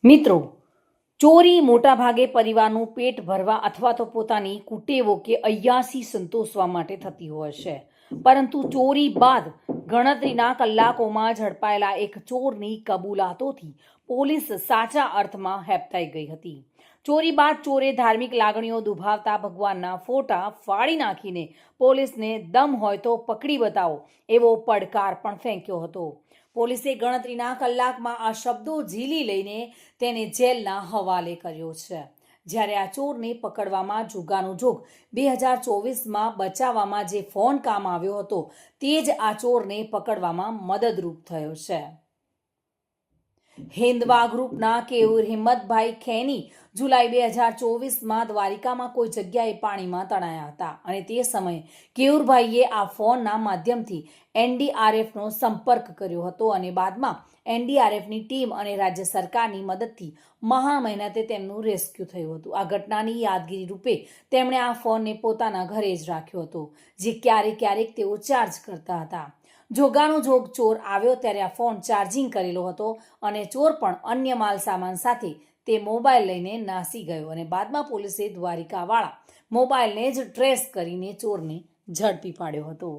મિત્રો, ચોરી મોટાભાગે પરિવારનું પેટ ભરવા અથવા તો પોતાની કુટેવો કે અય્યાસી સંતોષવા માટે થતી હોય છે. પરંતુ ચોરી બાદ ગણતરીના કલાકોમાં ઝડપાયેલા એક ચોરની કબૂલાતોથી પોલીસ સાચા અર્થમાં હેબતાઈ ગઈ હતી. ચોરી બાદ ચોરે ધાર્મિક લાગણીઓ દુભાવતા ભગવાનના ફોટા ફાડી નાખીને પોલીસને દમ હોય તો પકડી બતાવો એવો પડકાર પણ ફેંક્યો હતો. પોલીસે ગણતરીના કલાકમાં આ શબ્દો ઝીલી લઈને તેને જેલના હવાલે કર્યો છે. જ્યારે આ ચોરને પકડવામાં જોગાનો જોગ 2024માં બચાવવામાં જે ફોન કામ આવ્યો હતો તે જ આ ચોરને પકડવામાં મદદરૂપ થયો છે. હિન્દવા ગ્રુપના કેયુર હિંમતભાઈ ખેની જુલાઈ 2024માં દ્વારિકામાં કોઈ જગ્યાએ પાણીમાં તણાયા હતા અને તે સમયે કેયુરભાઈએ આ ફોનના માધ્યમથી એનડીઆરએફનો સંપર્ક કર્યો હતો અને બાદમાં એનડીઆરએફની ટીમ અને રાજ્ય સરકારની મદદથી મહા મહેનતે તેમનું રેસ્ક્યુ થયું હતું. આ ઘટનાની યાદગીરી રૂપે તેમણે આ ફોનને પોતાના ઘરે જ રાખ્યો હતો, જે ક્યારેક તેઓ ચાર્જ કરતા હતા. જોગાનો જોગ ચોર આવ્યો ત્યારે આ ફોન ચાર્જિંગ કરેલો હતો અને ચોર પણ અન્ય માલ સામાન સાથે તે મોબાઈલ લઈને નાસી ગયો અને બાદમાં પોલીસે દ્વારિકાવાળા મોબાઈલને જ ટ્રેસ કરીને ચોરને ઝડપી પાડ્યો હતો.